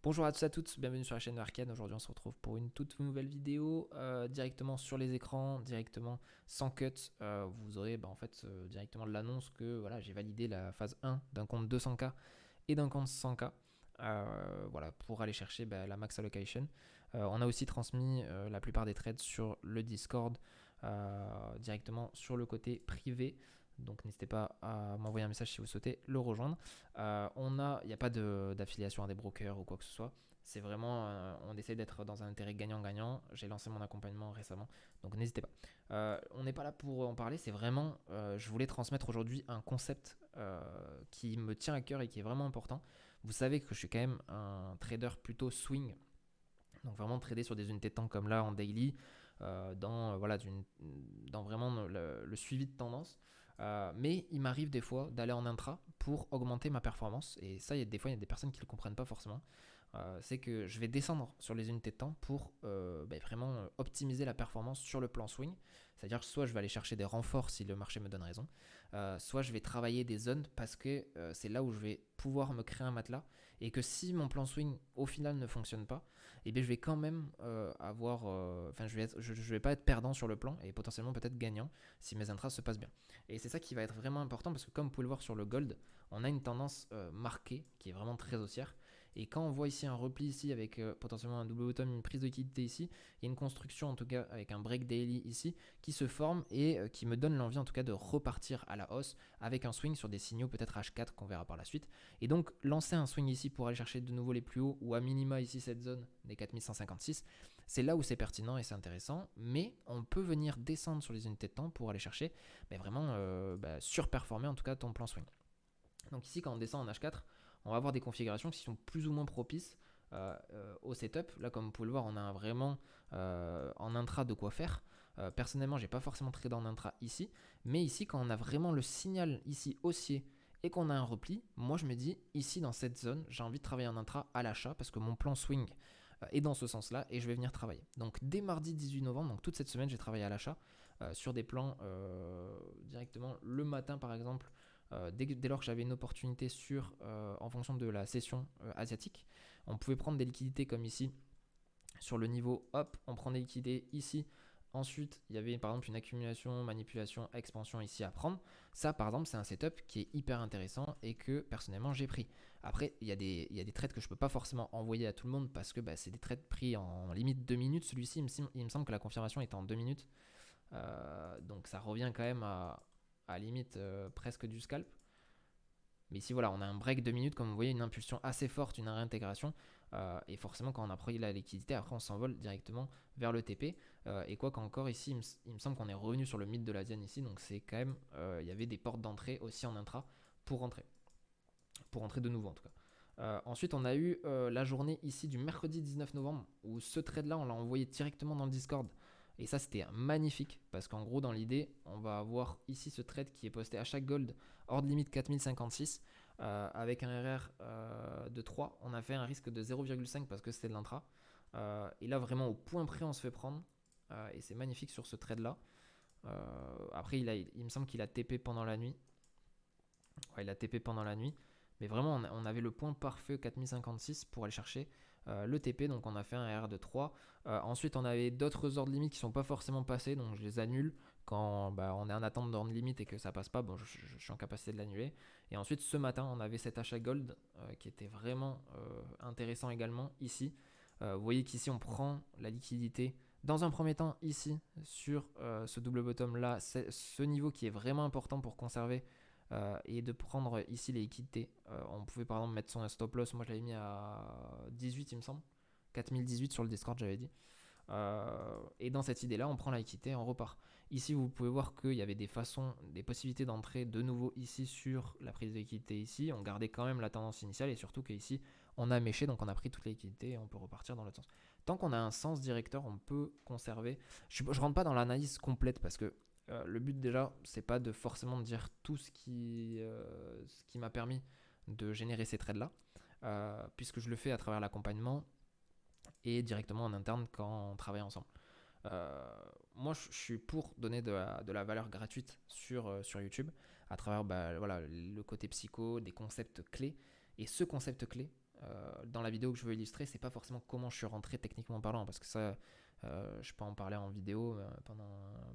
Bonjour à tous et à toutes, bienvenue sur la chaîne de Arcane. Aujourd'hui on se retrouve pour une toute nouvelle vidéo directement sur les écrans, directement sans cut. Vous aurez en fait directement l'annonce que voilà, j'ai validé la phase 1 d'un compte 200k et d'un compte 100k. Voilà, pour aller chercher la max allocation. On a aussi transmis la plupart des trades sur le Discord directement sur le côté privé. Donc n'hésitez pas à m'envoyer un message si vous souhaitez le rejoindre. Il n'y a pas d'affiliation à des brokers ou quoi que ce soit. C'est vraiment, on essaie d'être dans un intérêt gagnant-gagnant. J'ai lancé mon accompagnement récemment, donc n'hésitez pas. On n'est pas là pour en parler, c'est vraiment, je voulais transmettre aujourd'hui un concept qui me tient à cœur et qui est vraiment important. Vous savez que je suis quand même un trader plutôt swing, donc vraiment trader sur des unités de temps comme là en daily, dans vraiment le suivi de tendance. Mais il m'arrive des fois d'aller en intra pour augmenter ma performance. Et ça, des fois, il y a des personnes qui ne le comprennent pas forcément. C'est que je vais descendre sur les unités de temps pour vraiment optimiser la performance sur le plan swing. C'est-à-dire que soit je vais aller chercher des renforts si le marché me donne raison, soit je vais travailler des zones parce que c'est là où je vais pouvoir me créer un matelas. Et que si mon plan swing au final ne fonctionne pas, et bien je vais quand même je vais pas être perdant sur le plan et potentiellement peut-être gagnant si mes intras se passent bien. Et c'est ça qui va être vraiment important parce que comme vous pouvez le voir sur le gold, on a une tendance marquée qui est vraiment très haussière. Et quand on voit ici un repli ici avec potentiellement un double bottom, une prise de liquidité ici, il y a une construction en tout cas avec un break daily ici qui se forme et qui me donne l'envie en tout cas de repartir à la hausse avec un swing sur des signaux peut-être H4 qu'on verra par la suite. Et donc lancer un swing ici pour aller chercher de nouveau les plus hauts ou à minima ici cette zone des 4156, c'est là où c'est pertinent et c'est intéressant, mais on peut venir descendre sur les unités de temps pour aller chercher vraiment surperformer en tout cas ton plan swing. Donc ici quand on descend en H4, on va avoir des configurations qui sont plus ou moins propices au setup. Là comme vous pouvez le voir, on a vraiment en intra de quoi faire. Personnellement, j'ai pas forcément tradé en intra ici, mais ici quand on a vraiment le signal ici haussier et qu'on a un repli, moi je me dis ici dans cette zone, j'ai envie de travailler en intra à l'achat parce que mon plan swing est dans ce sens-là et je vais venir travailler. Donc dès mardi 18 novembre, donc toute cette semaine, j'ai travaillé à l'achat sur des plans directement le matin par exemple. Dès lors que j'avais une opportunité en fonction de la session asiatique, on pouvait prendre des liquidités comme ici sur le niveau, hop, on prend des liquidités ici. Ensuite, il y avait par exemple une accumulation, manipulation, expansion ici à prendre. Ça, par exemple, c'est un setup qui est hyper intéressant et que personnellement j'ai pris. Après, il y a des trades que je ne peux pas forcément envoyer à tout le monde parce que c'est des trades pris en limite 2 minutes. Celui-ci, il me semble que la confirmation est en 2 minutes. Donc ça revient quand même à limite presque du scalp. Mais ici, voilà, on a un break de minutes, comme vous voyez, une impulsion assez forte, une réintégration. Et forcément, quand on a pris la liquidité, après, on s'envole directement vers le TP. Et quoi qu'encore ici, il me semble qu'on est revenu sur le mythe de la Diane ici. Donc, c'est quand même, il y avait des portes d'entrée aussi en intra pour rentrer. Pour rentrer de nouveau, en tout cas. Ensuite, on a eu la journée ici du mercredi 19 novembre, où ce trade-là, on l'a envoyé directement dans le Discord. Et ça, c'était magnifique, parce qu'en gros, dans l'idée, on va avoir ici ce trade qui est posté à chaque gold, hors de limite 4056, avec un RR de 3. On a fait un risque de 0,5 parce que c'était de l'intra. Et là, vraiment, au point près, on se fait prendre. Et c'est magnifique sur ce trade-là. Après, il me semble qu'il a TP pendant la nuit. Ouais, il a TP pendant la nuit. Mais vraiment, on avait le point parfait 4056 pour aller chercher le TP. Donc, on a fait un RR de 3. Ensuite, on avait d'autres ordres limites qui ne sont pas forcément passés. Donc, je les annule quand on est en attente d'ordre limite et que ça passe pas. Bon, je suis en capacité de l'annuler. Et ensuite, ce matin, on avait cet achat gold qui était vraiment intéressant également ici. Vous voyez qu'ici, on prend la liquidité. Dans un premier temps, ici, sur ce double bottom là, c'est ce niveau qui est vraiment important pour conserver et de prendre ici les liquidités. On pouvait par exemple mettre son stop loss, moi je l'avais mis à 18 il me semble, 4018 sur le Discord j'avais dit. Et dans cette idée là on prend la liquidité et on repart. Ici vous pouvez voir qu'il y avait des façons, des possibilités d'entrer de nouveau ici sur la prise de liquidité ici. On gardait quand même la tendance initiale et surtout qu'ici on a méché donc on a pris toutes les liquidités et on peut repartir dans l'autre sens. Tant qu'on a un sens directeur on peut conserver. Je rentre pas dans l'analyse complète parce que le but déjà, c'est pas de forcément dire tout ce qui m'a permis de générer ces trades-là, puisque je le fais à travers l'accompagnement et directement en interne quand on travaille ensemble. Moi, je suis pour donner de la valeur gratuite sur YouTube à travers voilà, le côté psycho, des concepts clés. Et ce concept clé, dans la vidéo que je veux illustrer, c'est pas forcément comment je suis rentré techniquement parlant, parce que ça, je peux en parler en vidéo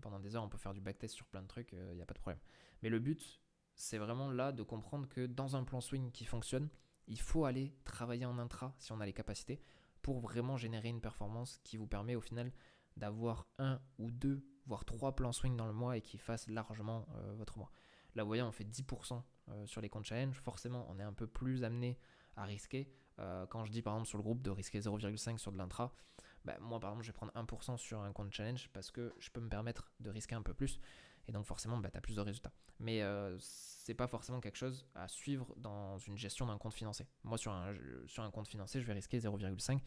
pendant des heures, on peut faire du backtest sur plein de trucs, il n'y a pas de problème. Mais le but, c'est vraiment là de comprendre que dans un plan swing qui fonctionne, il faut aller travailler en intra si on a les capacités pour vraiment générer une performance qui vous permet au final d'avoir un ou deux, voire trois plans swing dans le mois et qui fassent largement votre mois. Là, vous voyez, on fait 10% sur les comptes challenge. Forcément, on est un peu plus amené à risquer. Quand je dis par exemple sur le groupe de risquer 0,5 sur de l'intra, bah, moi par exemple je vais prendre 1% sur un compte challenge parce que je peux me permettre de risquer un peu plus et donc forcément bah, tu as plus de résultats. Mais c'est pas forcément quelque chose à suivre dans une gestion d'un compte financier. Moi sur un compte financier je vais risquer 0,5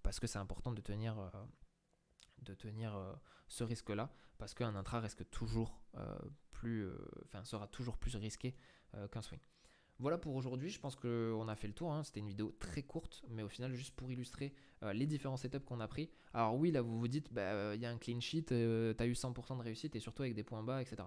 parce que c'est important de tenir ce risque là parce qu'un intra risque toujours sera toujours plus risqué qu'un swing. Voilà pour aujourd'hui, je pense qu'on a fait le tour, hein. C'était une vidéo très courte, mais au final juste pour illustrer les différents setups qu'on a pris. Alors oui, là vous vous dites, il y a un clean sheet, tu as eu 100% de réussite et surtout avec des points bas, etc.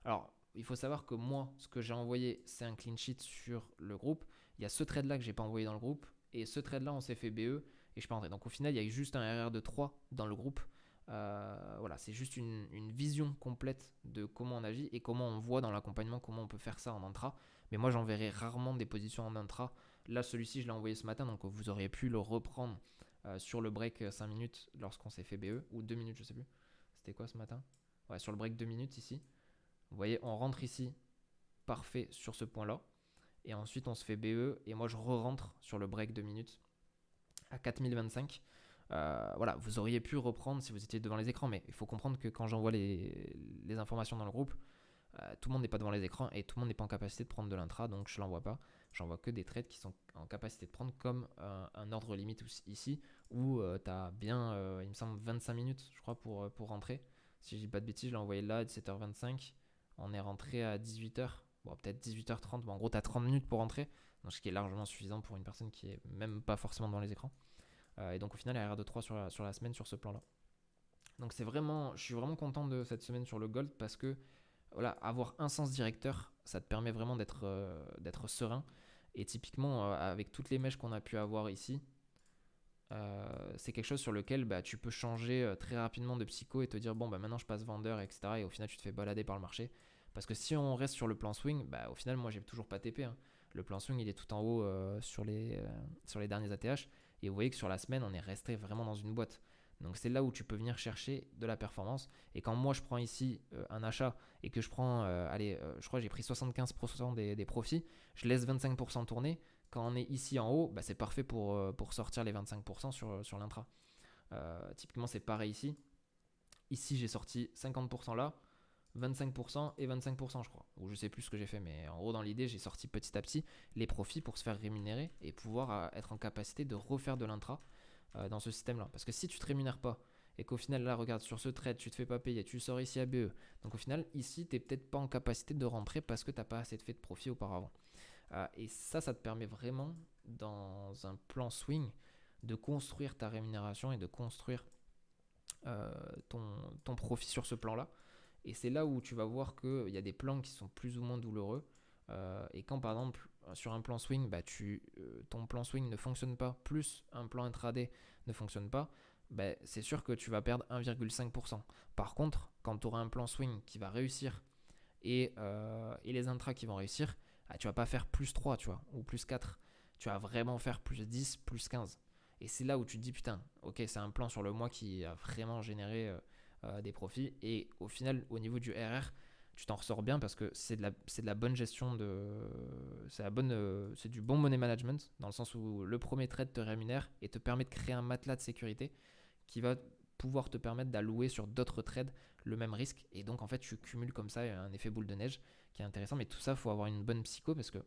Alors il faut savoir que moi, ce que j'ai envoyé, c'est un clean sheet sur le groupe. Il y a ce trade là que j'ai pas envoyé dans le groupe, et ce trade là on s'est fait BE, et je suis pas rentré. Donc au final, il y a eu juste un RR de 3 dans le groupe. Voilà, c'est juste une vision complète de comment on agit et comment on voit dans l'accompagnement comment on peut faire ça en intra. Mais moi, j'enverrai rarement des positions en intra. Là, celui-ci, je l'ai envoyé ce matin, donc vous auriez pu le reprendre sur le break 5 minutes lorsqu'on s'est fait BE, ou 2 minutes, je sais plus. C'était quoi ce matin? Ouais, sur le break 2 minutes ici. Vous voyez, on rentre ici, parfait sur ce point-là. Et ensuite, on se fait BE, et moi, je re-rentre sur le break 2 minutes à 4025. Voilà, vous auriez pu reprendre si vous étiez devant les écrans, mais il faut comprendre que quand j'envoie les informations dans le groupe, tout le monde n'est pas devant les écrans et tout le monde n'est pas en capacité de prendre de l'intra, donc je ne l'envoie pas. J'envoie que des trades qui sont en capacité de prendre, comme un ordre limite ici, où tu as bien, il me semble, 25 minutes, je crois, pour rentrer. Si je dis pas de bêtises, je l'ai envoyé là à 17h25. On est rentré à 18h, bon, peut-être 18h30, mais en gros, tu as 30 minutes pour rentrer, donc ce qui est largement suffisant pour une personne qui est même pas forcément devant les écrans. Et donc, au final, RR de 3 sur la semaine sur ce plan-là. Donc, je suis vraiment content de cette semaine sur le Gold parce que voilà, avoir un sens directeur, ça te permet vraiment d'être serein. Et typiquement, avec toutes les mèches qu'on a pu avoir ici, c'est quelque chose sur lequel tu peux changer très rapidement de psycho et te dire, bon, maintenant je passe vendeur, etc. Et au final, tu te fais balader par le marché. Parce que si on reste sur le plan swing, au final, moi, j'ai toujours pas TP, hein. Le plan swing, il est tout en haut sur les derniers ATH. Et vous voyez que sur la semaine, on est resté vraiment dans une boîte. Donc c'est là où tu peux venir chercher de la performance. Et quand moi je prends ici un achat et que je prends, je crois que j'ai pris 75% des profits, je laisse 25% tourner. Quand on est ici en haut, c'est parfait pour sortir les 25% sur l'intra. Typiquement c'est pareil ici. Ici j'ai sorti 50% là, 25% et 25% je crois. Ou je sais plus ce que j'ai fait, mais en gros dans l'idée j'ai sorti petit à petit les profits pour se faire rémunérer et pouvoir être en capacité de refaire de l'intra dans ce système là. Parce que si tu te rémunères pas et qu'au final là regarde sur ce trade tu te fais pas payer, tu sors ici à BE, donc au final ici tu n'es peut-être pas en capacité de rentrer parce que tu n'as pas assez de fait de profit auparavant. Et ça te permet vraiment dans un plan swing de construire ta rémunération et de construire ton profit sur ce plan là. Et c'est là où tu vas voir qu'il y a des plans qui sont plus ou moins douloureux. Et quand par exemple sur un plan swing, ton plan swing ne fonctionne pas, plus un plan intraday ne fonctionne pas, c'est sûr que tu vas perdre 1,5%. Par contre, quand tu auras un plan swing qui va réussir et les intras qui vont réussir, tu vas pas faire plus 3, tu vois, ou plus 4. Tu vas vraiment faire plus 10, plus 15. Et c'est là où tu te dis, putain, ok, c'est un plan sur le mois qui a vraiment généré des profits. Et au final, au niveau du RR, tu t'en ressors bien parce que c'est de la bonne gestion c'est du bon money management dans le sens où le premier trade te rémunère et te permet de créer un matelas de sécurité qui va pouvoir te permettre d'allouer sur d'autres trades le même risque. Et donc en fait tu cumules comme ça un effet boule de neige qui est intéressant. Mais tout ça, il faut avoir une bonne psycho parce que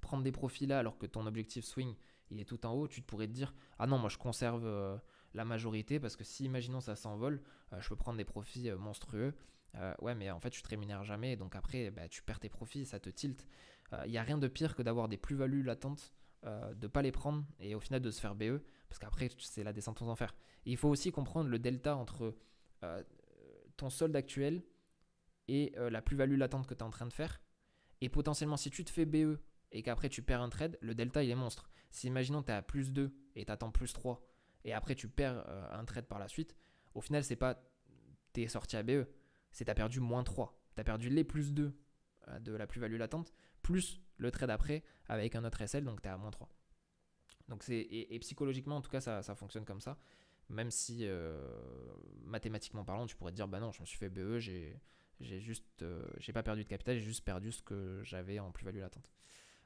prendre des profits là alors que ton objectif swing il est tout en haut, tu pourrais te dire ah non, moi je conserve la majorité parce que si imaginons ça s'envole, je peux prendre des profits monstrueux. Ouais, mais en fait tu te rémunères jamais, donc après tu perds tes profits, ça te tilt. Il n'y a rien de pire que d'avoir des plus-values latentes, de ne pas les prendre et au final de se faire BE, parce qu'après c'est la descente aux enfers. Et il faut aussi comprendre le delta entre ton solde actuel et la plus-value latente que tu es en train de faire. Et potentiellement, si tu te fais BE et qu'après tu perds un trade, le delta il est monstre. Si imaginons tu es à plus 2 et tu attends plus 3 et après tu perds un trade par la suite, au final c'est pas t'es sorti à BE, c'est t'as perdu moins 3. T'as perdu les plus 2 de la plus-value latente, plus le trade après avec un autre SL, donc t'es à moins 3. Donc et psychologiquement, en tout cas, ça fonctionne comme ça. Même si mathématiquement parlant, tu pourrais te dire, bah non, je me suis fait BE, j'ai pas perdu de capital, j'ai juste perdu ce que j'avais en plus-value latente.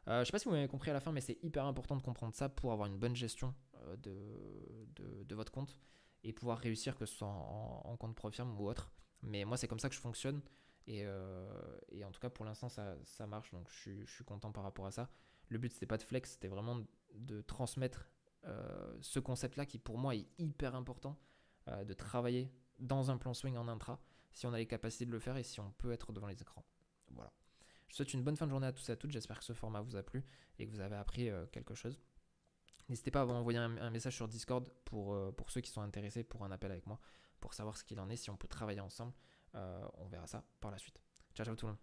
Je sais pas si vous m'avez compris à la fin, mais c'est hyper important de comprendre ça pour avoir une bonne gestion de votre compte et pouvoir réussir, que ce soit en compte Profirm ou autre. Mais moi, c'est comme ça que je fonctionne. Et en tout cas, pour l'instant, ça marche. Donc, je suis content par rapport à ça. Le but, c'était pas de flex, c'était vraiment de transmettre ce concept-là qui, pour moi, est hyper important. De travailler dans un plan swing en intra, si on a les capacités de le faire et si on peut être devant les écrans. Voilà. Je vous souhaite une bonne fin de journée à tous et à toutes. J'espère que ce format vous a plu et que vous avez appris quelque chose. N'hésitez pas à m'envoyer un message sur Discord pour ceux qui sont intéressés pour un appel avec moi, pour savoir ce qu'il en est, si on peut travailler ensemble. On verra ça par la suite. Ciao, ciao tout le monde.